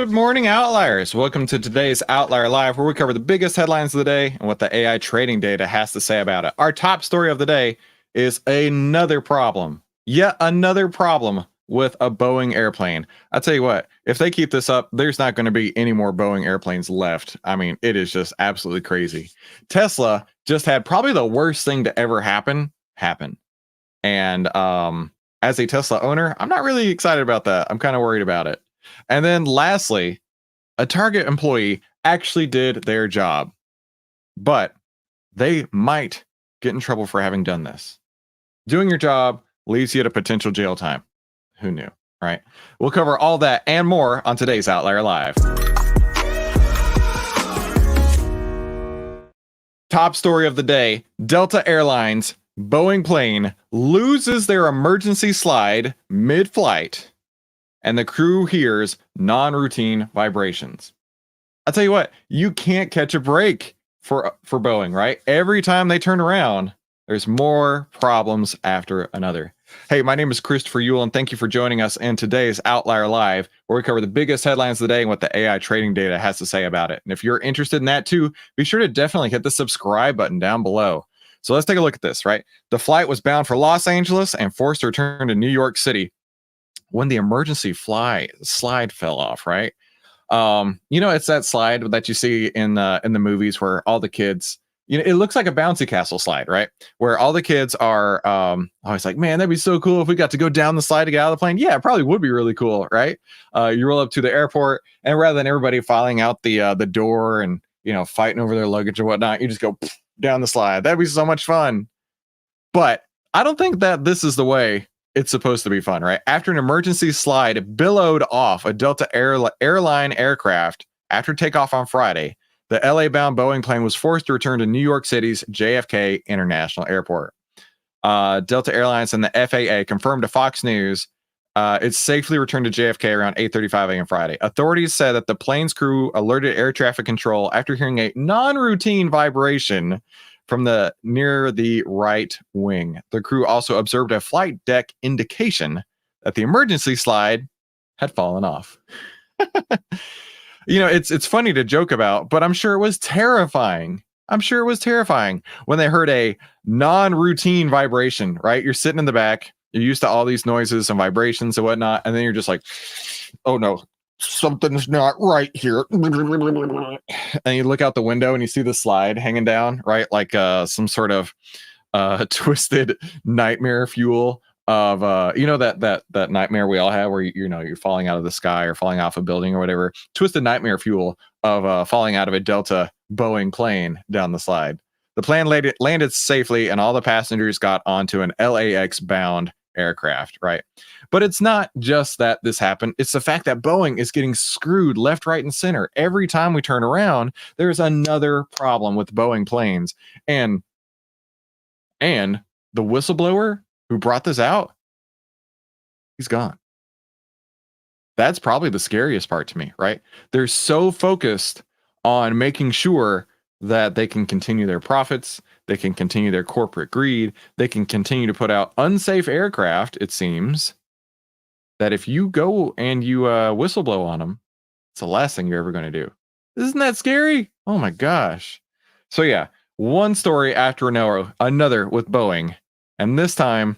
Good morning, Outliers. Welcome to today's Outlier Live, where we cover the biggest headlines of the day and what the AI trading data has to say about it. Our top story of the day is another problem. Yet another problem with a Boeing airplane. I tell you what, if they keep this up, there's not going to be any more Boeing airplanes left. I mean, it is just absolutely crazy. Tesla just had probably the worst thing to ever happen. And as a Tesla owner, I'm not really excited about that. I'm kind of worried about it. And then lastly, a Target employee actually did their job, but they might get in trouble for having done this. Doing your job leaves you to potential jail time. Who knew, right? We'll cover all that and more on today's Outlier Live. Top story of the day, Delta Airlines Boeing plane loses their emergency slide mid-flight, and the crew hears non-routine vibrations. I'll tell you what, you can't catch a break for Boeing, right? Every time they turn around, there's more problems after another. Hey, my name is Christopher Ewell, and thank you for joining us in today's Outlier Live, where we cover the biggest headlines of the day and what the AI trading data has to say about it. And if you're interested in that too, be sure to definitely hit the subscribe button down below. So let's take a look at this, right? The flight was bound for Los Angeles and forced to return to New York City when the emergency slide fell off, right? It's that slide that you see in the movies where all the kids, it looks like a bouncy castle slide, right? Where all the kids are always like, man, that'd be so cool if we got to go down the slide to get out of the plane. Yeah, it probably would be really cool, right? You roll up to the airport, and rather than everybody filing out the door and fighting over their luggage or whatnot, you just go down the slide. That'd be so much fun. But I don't think that this is the way it's supposed to be fun, right? After an emergency slide billowed off a Delta airline aircraft after takeoff on Friday, the LA-bound Boeing plane was forced to return to New York City's JFK International Airport. Delta Airlines and the FAA confirmed to Fox News it safely returned to JFK around 8:35 a.m. Friday. Authorities said that the plane's crew alerted air traffic control after hearing a non-routine vibration from near the right wing. The crew also observed a flight deck indication that the emergency slide had fallen off. It's funny to joke about, but I'm sure it was terrifying. When they heard a non-routine vibration, right? You're sitting in the back, you're used to all these noises and vibrations and whatnot, and then you're just like, oh no, something's not right here. And you look out the window and you see the slide hanging down, right? Like some sort of twisted nightmare fuel of that nightmare we all have where you're falling out of the sky or falling off a building or whatever. Twisted nightmare fuel of falling out of a Delta Boeing plane down the slide. The plane landed safely, and all the passengers got onto an LAX bound aircraft, right? But it's not just that this happened. It's the fact that Boeing is getting screwed left, right, and center. Every time we turn around, there's another problem with Boeing planes. And the whistleblower who brought this out, he's gone. That's probably the scariest part to me, right? They're so focused on making sure that they can continue their profits, they can continue their corporate greed, they can continue to put out unsafe aircraft, it seems, that if you go and you whistleblow on them, it's the last thing you're ever going to do. Isn't that scary? Oh my gosh. So yeah, one story after another with Boeing. And this time,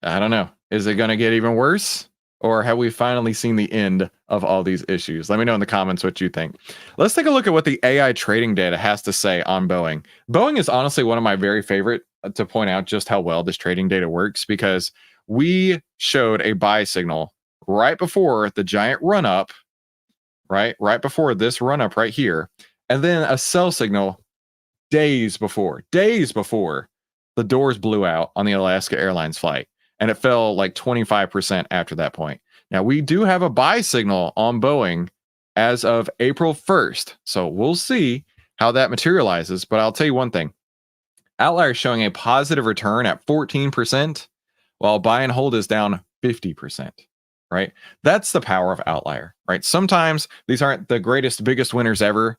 I don't know, is it going to get even worse? Or have we finally seen the end of all these issues? Let me know in the comments what you think. Let's take a look at what the AI trading data has to say on Boeing. Boeing is honestly one of my very favorite to point out just how well this trading data works, because we showed a buy signal right before the giant run up, right before this run up right here, and then a sell signal days before the doors blew out on the Alaska Airlines flight. And it fell like 25% after that point. Now, we do have a buy signal on Boeing as of April 1st. So we'll see how that materializes. But I'll tell you one thing. Outlier is showing a positive return at 14%, while buy and hold is down 50%, right? That's the power of Outlier, right? Sometimes these aren't the greatest, biggest winners ever,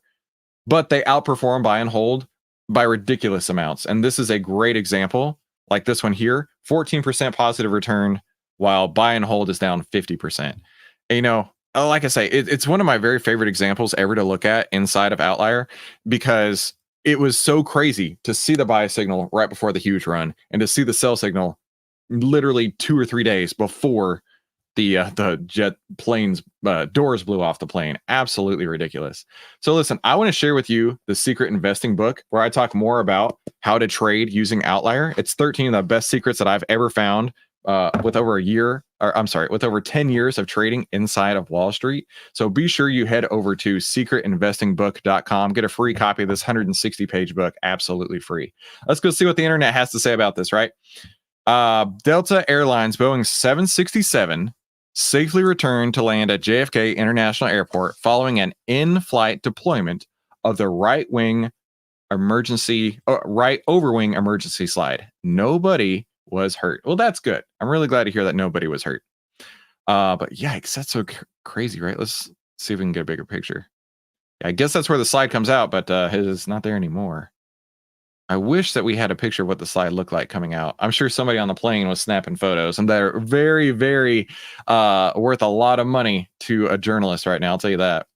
but they outperform buy and hold by ridiculous amounts. And this is a great example. Like this one here, 14% positive return, while buy and hold is down 50%. And, like I say, it's one of my very favorite examples ever to look at inside of Outlier, because it was so crazy to see the buy signal right before the huge run and to see the sell signal literally 2 or 3 days before the jet plane's doors blew off the plane. Absolutely ridiculous. So listen, I want to share with you the Secret Investing book, where I talk more about how to trade using Outlier. It's 13 of the best secrets that I've ever found with over a year, or I'm sorry, with over 10 years of trading inside of Wall Street. So be sure you head over to secretinvestingbook.com, get a free copy of this 160-page book, absolutely free. Let's go see what the internet has to say about this, right? Delta Airlines Boeing 767 safely returned to land at JFK International Airport following an in-flight deployment of the right overwing emergency slide. Nobody was hurt. Well, that's good. I'm really glad to hear that nobody was hurt. But yikes, that's so crazy, right? Let's see if we can get a bigger picture. I guess that's where the slide comes out, but it's not there anymore. I wish that we had a picture of what the slide looked like coming out. I'm sure somebody on the plane was snapping photos, and they're very, very worth a lot of money to a journalist right now. I'll tell you that.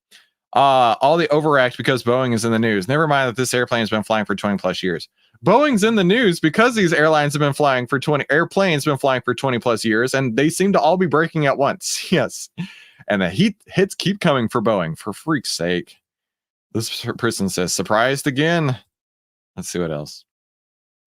All the overact because Boeing is in the news. Never mind that this airplane has been flying for 20 plus years. Boeing's in the news because these airplanes have been flying for 20 plus years, and they seem to all be breaking at once. Yes. And the hits keep coming for Boeing, for freak's sake. This person says, surprised again. Let's see what else.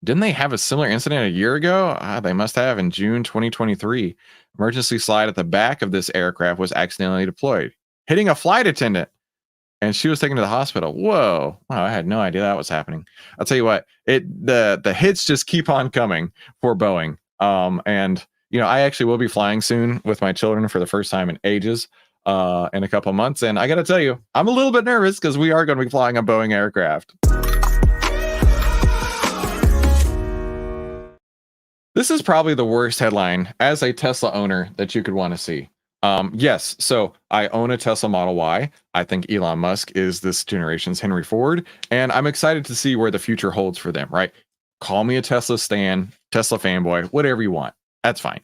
Didn't they have a similar incident a year ago? They must have in June 2023. Emergency slide at the back of this aircraft was accidentally deployed, hitting a flight attendant, and she was taken to the hospital. Whoa. Wow, I had no idea that was happening. I'll tell you what, the hits just keep on coming for Boeing. And I actually will be flying soon with my children for the first time in ages, in a couple months. And I got to tell you, I'm a little bit nervous because we are going to be flying a Boeing aircraft. This is probably the worst headline as a Tesla owner that you could want to see. Yes, so I own a Tesla Model Y. I think Elon Musk is this generation's Henry Ford, and I'm excited to see where the future holds for them, right? Call me a Tesla stan, Tesla fanboy, whatever you want. That's fine.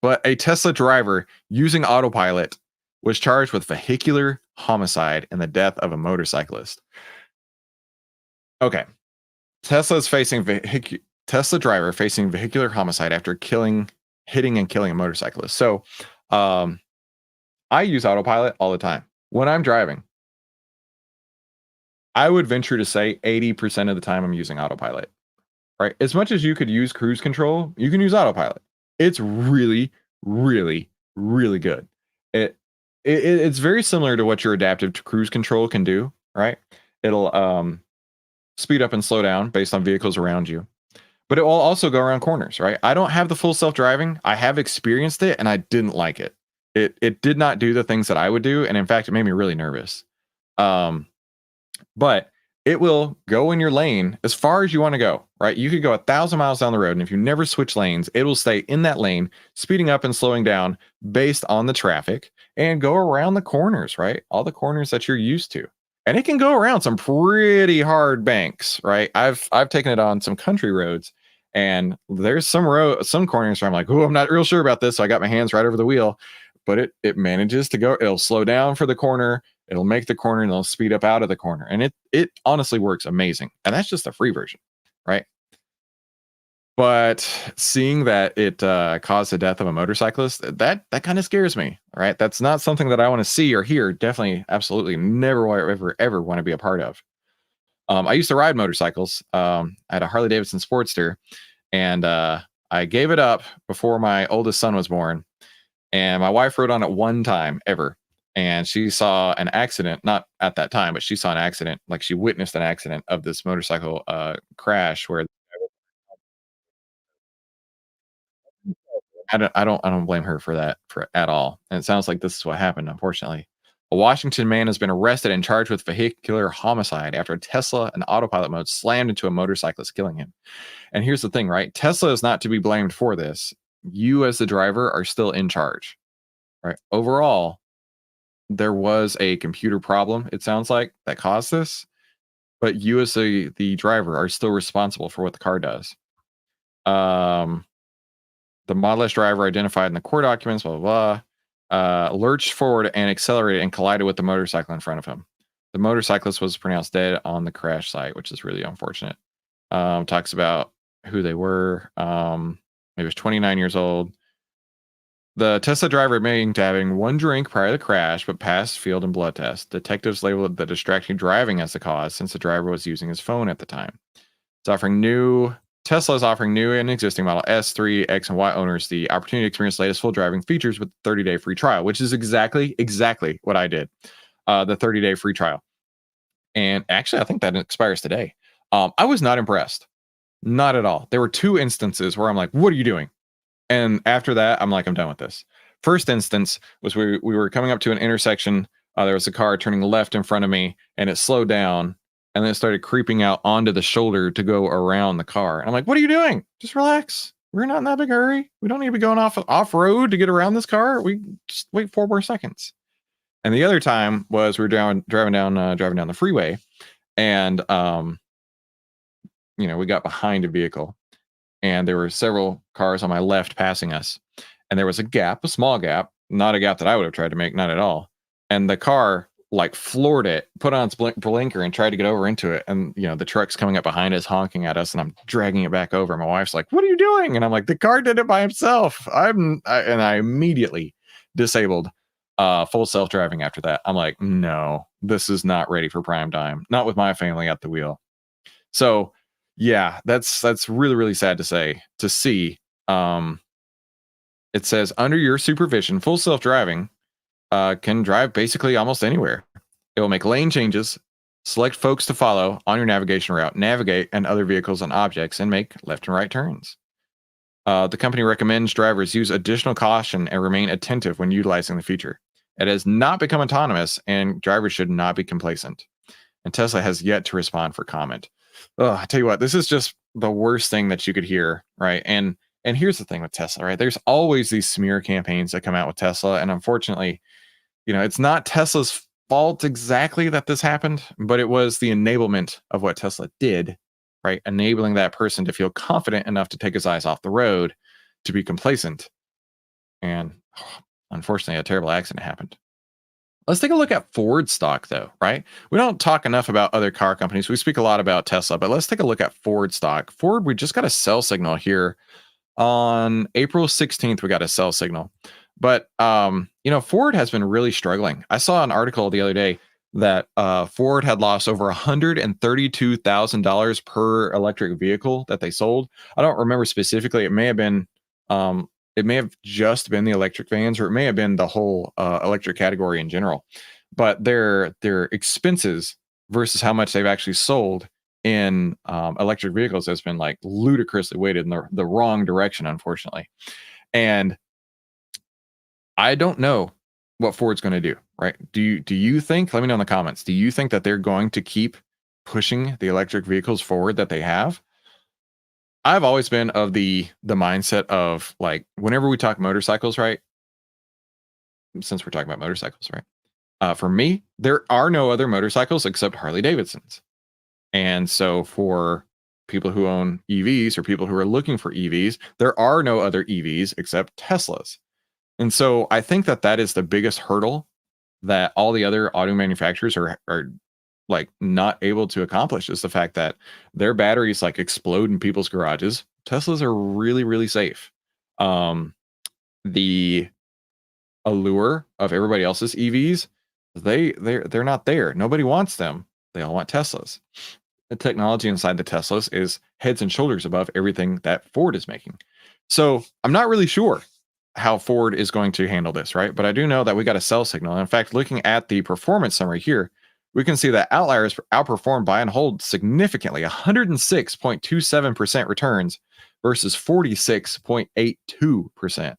But a Tesla driver using Autopilot was charged with vehicular homicide and the death of a motorcyclist. Okay. Tesla driver facing vehicular homicide after hitting and killing a motorcyclist. So I use Autopilot all the time when I'm driving. I would venture to say 80% of the time I'm using Autopilot, right? As much as you could use cruise control, you can use Autopilot. It's really, really, really good. It's very similar to what your adaptive cruise control can do, right? It'll speed up and slow down based on vehicles around you. But it will also go around corners, right? I don't have the full self-driving. I have experienced it, and I didn't like it. It did not do the things that I would do, and in fact, it made me really nervous. But it will go in your lane as far as you want to go, right? You could go 1,000 miles down the road, and if you never switch lanes, it will stay in that lane, speeding up and slowing down based on the traffic, and go around the corners, right? All the corners that you're used to. And it can go around some pretty hard banks, right? I've taken it on some country roads, and there's some corners where I'm like, oh, I'm not real sure about this. So I got my hands right over the wheel, but it manages to go. It'll slow down for the corner. It'll make the corner, and it'll speed up out of the corner. And it honestly works amazing. And that's just the free version, right? But seeing that it caused the death of a motorcyclist, that kind of scares me, right? That's not something that I want to see or hear. Definitely, absolutely never ever want to be a part of. I used to ride motorcycles. I had a Harley Davidson Sportster, and I gave it up before my oldest son was born. And my wife rode on it one time ever. And she saw an accident, not at that time, but she saw an accident, like she witnessed an accident of this motorcycle crash where I don't blame her for that at all. And it sounds like this is what happened, unfortunately. A Washington man has been arrested and charged with vehicular homicide after Tesla in autopilot mode slammed into a motorcyclist, killing him. And here's the thing, right? Tesla is not to be blamed for this. You as the driver are still in charge, right? Overall, there was a computer problem, it sounds like, that caused this, but you as the driver are still responsible for what the car does. The Model S driver identified in the court documents, blah, blah, blah. lurched forward and accelerated and collided with the motorcycle in front of him. The motorcyclist was pronounced dead on the crash site, which is really unfortunate. Talks about who they were. He was 29 years old. The Tesla driver admitting to having one drink prior to the crash, but passed field and blood tests. Detectives labeled the distracting driving as the cause, since the driver was using his phone at the time. Tesla is offering new and existing Model S, 3, X, and Y owners the opportunity to experience latest full driving features with 30-day free trial, which is exactly what I did. The 30-day free trial. And actually, I think that expires today. I was not impressed. Not at all. There were 2 instances where I'm like, what are you doing? And after that, I'm like, I'm done with this. First instance was we were coming up to an intersection. There was a car turning left in front of me, and it slowed down, and then it started creeping out onto the shoulder to go around the car. And I'm like, what are you doing? Just relax. We're not in that big hurry. We don't need to be going off-road to get around this car. We just wait 4 more seconds. And the other time was we were driving down the freeway, and we got behind a vehicle, and there were several cars on my left passing us, and there was a gap, a small gap, not a gap that I would have tried to make, not at all. And the car like floored it, put on its blinker, and tried to get over into it. And the truck's coming up behind us, honking at us, and I'm dragging it back over. My wife's like, "What are you doing?" And I'm like, "The car did it by himself." And I immediately disabled full self-driving after that. I'm like, no, this is not ready for prime time, not with my family at the wheel. So yeah, that's really, really sad to see. It says under your supervision, full self-driving can drive basically almost anywhere. It will make lane changes, select folks to follow on your navigation route, navigate and other vehicles and objects, and make left and right turns. The company recommends drivers use additional caution and remain attentive when utilizing the feature. It has not become autonomous, and drivers should not be complacent. And Tesla has yet to respond for comment. Oh, I tell you what, this is just the worst thing that you could hear, right? And here's the thing with Tesla, right? There's always these smear campaigns that come out with Tesla, and unfortunately, it's not Tesla's fault exactly that this happened, but it was the enablement of what Tesla did, right? Enabling that person to feel confident enough to take his eyes off the road, to be complacent. And unfortunately, a terrible accident happened. Let's take a look at Ford stock, though, right? We don't talk enough about other car companies. We speak a lot about Tesla, but let's take a look at Ford stock. Ford, we just got a sell signal here on April 16th. We got a sell signal, but Ford has been really struggling. I saw an article the other day that Ford had lost over $132,000 per electric vehicle that they sold. I don't remember specifically. It may have been just been the electric vans, or it may have been the whole electric category in general. But their expenses versus how much they've actually sold in electric vehicles has been like ludicrously weighted in the wrong direction, unfortunately. And I don't know what Ford's going to do, right? Do you think, let me know in the comments, do you think that they're going to keep pushing the electric vehicles forward that they have? I've always been of the mindset of, like, whenever we talk motorcycles, right? Since we're talking about motorcycles, right? For me, there are no other motorcycles except Harley Davidsons. And so for people who own EVs, or people who are looking for EVs, there are no other EVs except Teslas. And so I think that is the biggest hurdle that all the other auto manufacturers are like not able to accomplish, is the fact that their batteries like explode in people's garages. Teslas are really, really safe. The allure of everybody else's EVs, they're not there. Nobody wants them. They all want Teslas. The technology inside the Teslas is heads and shoulders above everything that Ford is making. So I'm not really sure how Ford is going to handle this, right? But I do know that we got a sell signal. And in fact, looking at the performance summary here, we can see that Outliers outperformed buy and hold significantly, 106.27% returns versus 46.82%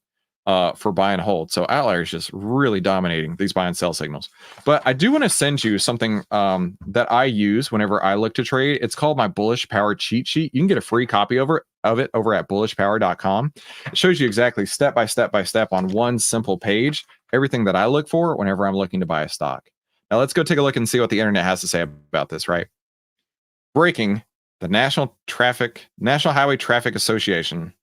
for buy and hold. So Outliers just really dominating these buy and sell signals. But I do want to send you something that I use whenever I look to trade. It's called my Bullish Power cheat sheet. You can get a free copy of it over at bullishpower.com. It shows you exactly step by step on one simple page everything that I look for whenever I'm looking to buy a stock. Now let's go take a look and see what the internet has to say about this, right? Breaking: the National Highway Traffic Association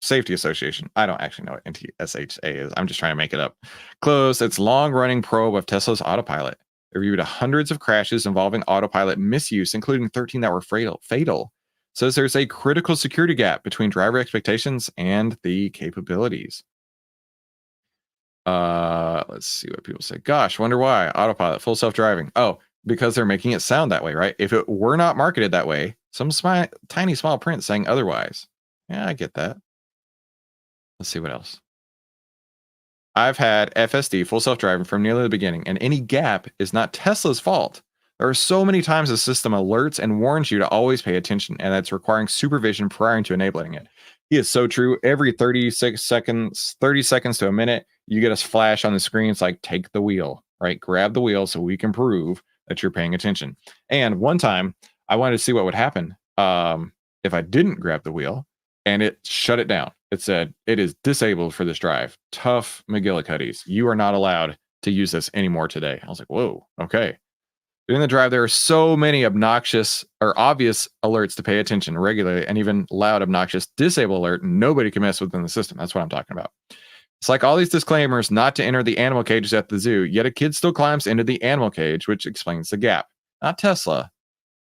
Safety Association. I don't actually know what NTSHA is. I'm just trying to make it up. Closed its long-running probe of Tesla's Autopilot. It reviewed hundreds of crashes involving Autopilot misuse, including 13 that were fatal. Says there's a critical security gap between driver expectations and the capabilities. Let's see what people say. Gosh, wonder why. Autopilot, full self-driving. Oh, because they're making it sound that way, right? If it were not marketed that way, some tiny small print saying otherwise. Yeah, I get that. Let's see what else. I've had FSD, full self-driving, from nearly the beginning, and any gap is not Tesla's fault. There are so many times the system alerts and warns you to always pay attention, and that's requiring supervision prior to enabling it. He is so true. Every 30 seconds to a minute, you get a flash on the screen. It's like, take the wheel, right? Grab the wheel so we can prove that you're paying attention. And one time, I wanted to see what would happen if I didn't grab the wheel, and it shut it down. It said, it is disabled for this drive. Tough McGillicuddies. You are not allowed to use this anymore today. I was like, whoa, okay. During the drive, there are so many obnoxious or obvious alerts to pay attention regularly, and even loud, obnoxious disable alert. Nobody can mess within the system. That's what I'm talking about. It's like all these disclaimers not to enter the animal cages at the zoo, yet a kid still climbs into the animal cage, which explains the gap. Not Tesla.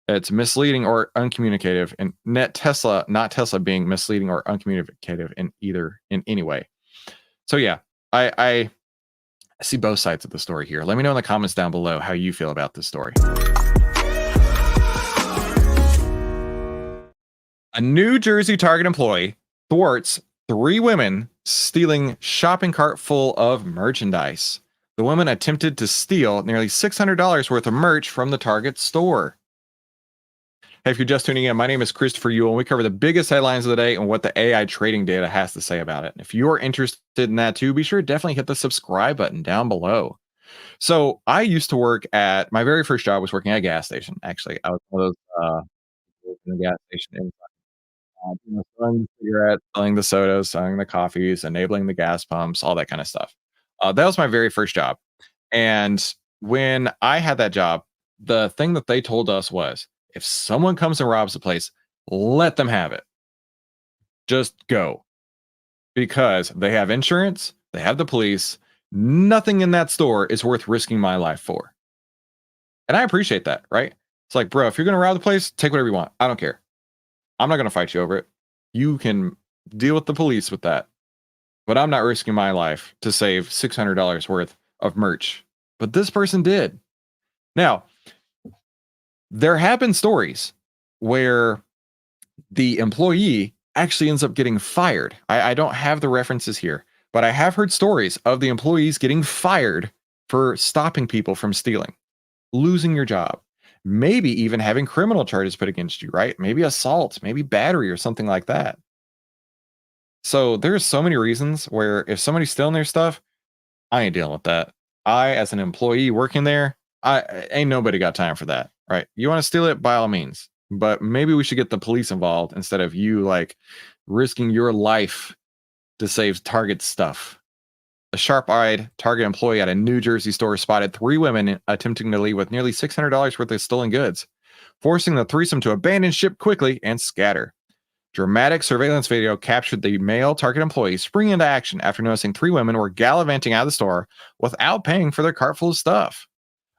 It's misleading or uncommunicative, and not Tesla being misleading or uncommunicative in any way. So yeah, I see both sides of the story here. Let me know in the comments down below how you feel about this story. A New Jersey Target employee thwarts 3 women stealing shopping cart full of merchandise. The women attempted to steal nearly $600 worth of merch from the Target store. Hey, if you're just tuning in, my name is Christopher Ewell, and we cover the biggest headlines of the day and what the AI trading data has to say about it. And if you're interested in that too, be sure to definitely hit the subscribe button down below. So I used to work at, my very first job was working at a gas station. Actually, I was one of those in the gas station, selling the cigarettes, selling the sodas, selling the coffees, enabling the gas pumps, all that kind of stuff. That was my very first job. And when I had that job, the thing that they told us was, if someone comes and robs the place, let them have it. Just go. Because they have insurance, they have the police. Nothing in that store is worth risking my life for. And I appreciate that, right? It's like, bro, if you're going to rob the place, take whatever you want. I don't care. I'm not going to fight you over it. You can deal with the police with that. But I'm not risking my life to save $600 worth of merch. But this person did. Now, there have been stories where the employee actually ends up getting fired. I don't have the references here, but I have heard stories of the employees getting fired for stopping people from stealing, losing your job, maybe even having criminal charges put against you, right? Maybe assault, maybe battery or something like that. So there's so many reasons where if somebody's stealing their stuff, I ain't dealing with that. I, as an employee working there, ain't nobody got time for that, right? You want to steal it, by all means, but maybe we should get the police involved instead of you like risking your life to save Target stuff. A sharp-eyed Target employee at a New Jersey store spotted 3 women attempting to leave with nearly $600 worth of stolen goods, forcing the threesome to abandon ship quickly and scatter. Dramatic surveillance video captured the male Target employee springing into action after noticing 3 women were gallivanting out of the store without paying for their cart full of stuff.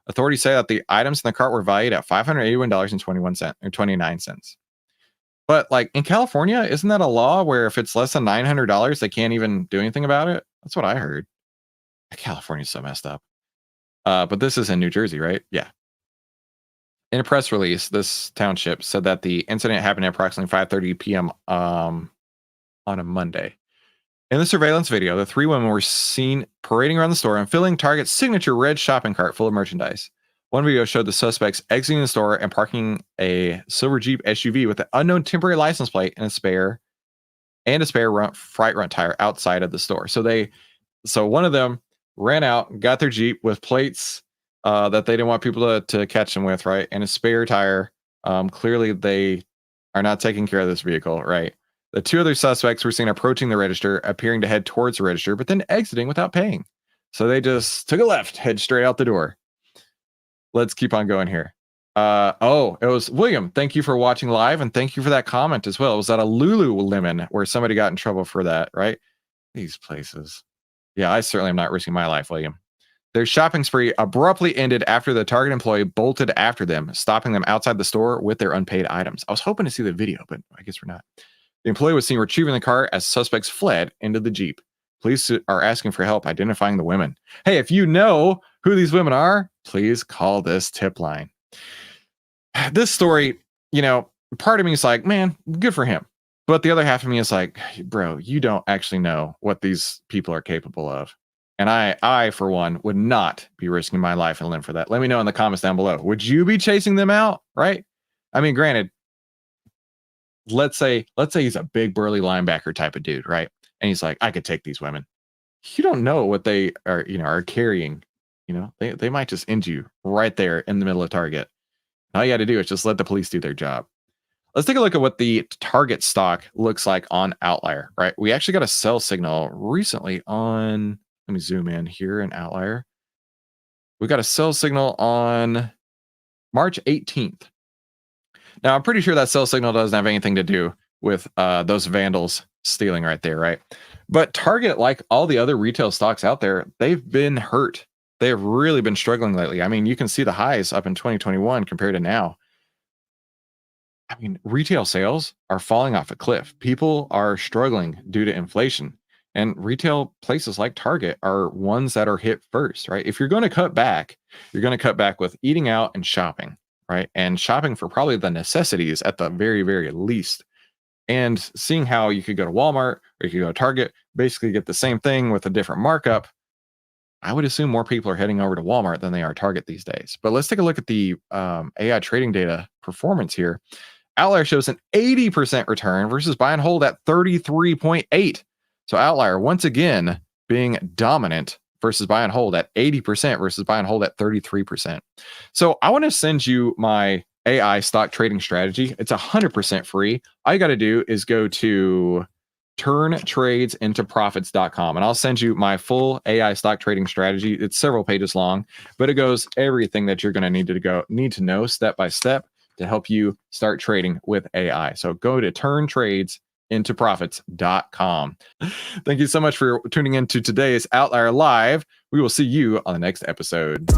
Authorities say that the items in the cart were valued at $581.29. But like in California, isn't that a law where if it's less than $900, they can't even do anything about it? That's what I heard. California's so messed up. But this is in New Jersey, right? Yeah. In a press release, this township said that the incident happened at approximately 5:30 p.m. On a Monday. In the surveillance video, the 3 women were seen parading around the store and filling Target's signature red shopping cart full of merchandise. One video showed the suspects exiting the store and parking a silver Jeep SUV with an unknown temporary license plate and a spare freight run tire outside of the store. So one of them ran out, got their Jeep with plates that they didn't want people to catch them with, right? And a spare tire. Clearly, they are not taking care of this vehicle, right? The 2 other suspects were seen approaching the register, appearing to head towards the register, but then exiting without paying. So they just took a left, head straight out the door. Let's keep on going here. Oh, it was William. Thank you for watching live, and thank you for that comment as well. It was at a Lululemon where somebody got in trouble for that, right? These places. Yeah, I certainly am not risking my life, William. Their shopping spree abruptly ended after the Target employee bolted after them, stopping them outside the store with their unpaid items. I was hoping to see the video, but I guess we're not. The employee was seen retrieving the car as suspects fled into the Jeep. Police are asking for help identifying the women. Hey, if you know who these women are, please call this tip line. This story, part of me is like, man, good for him. But the other half of me is like, bro, you don't actually know what these people are capable of. And I, for one, would not be risking my life and limb for that. Let me know in the comments down below. Would you be chasing them out? Right? I mean, granted, let's say he's a big burly linebacker type of dude, right? And he's like, I could take these women. You don't know what they are carrying. They might just end you right there in the middle of Target. All you got to do is just let the police do their job. Let's take a look at what the Target stock looks like on Outlier, right? We actually got a sell signal recently on, let me zoom in here in Outlier. We got a sell signal on March 18th. Now, I'm pretty sure that sell signal doesn't have anything to do with those vandals stealing right there, right? But Target, like all the other retail stocks out there, they've been hurt. They've really been struggling lately. I mean, you can see the highs up in 2021 compared to now. I mean, retail sales are falling off a cliff. People are struggling due to inflation. And retail places like Target are ones that are hit first, right? If you're going to cut back, you're going to cut back with eating out and shopping, right? And shopping for probably the necessities at the very, very least. And seeing how you could go to Walmart or you could go to Target, basically get the same thing with a different markup. I would assume more people are heading over to Walmart than they are Target these days. But let's take a look at the AI trading data performance here. Outlier shows an 80% return versus buy and hold at 33.8. So Outlier, once again, being dominant versus buy and hold at 80% versus buy and hold at 33%. So I want to send you my AI stock trading strategy. It's 100% free. All you got to do is go to turntradesIntoProfits.com and I'll send you my full AI stock trading strategy. It's several pages long, but it goes everything that you're going to need to know step by step to help you start trading with AI. So go to turntradesIntoProfits.com. Thank you so much for tuning in to today's Outlier Live. We will see you on the next episode.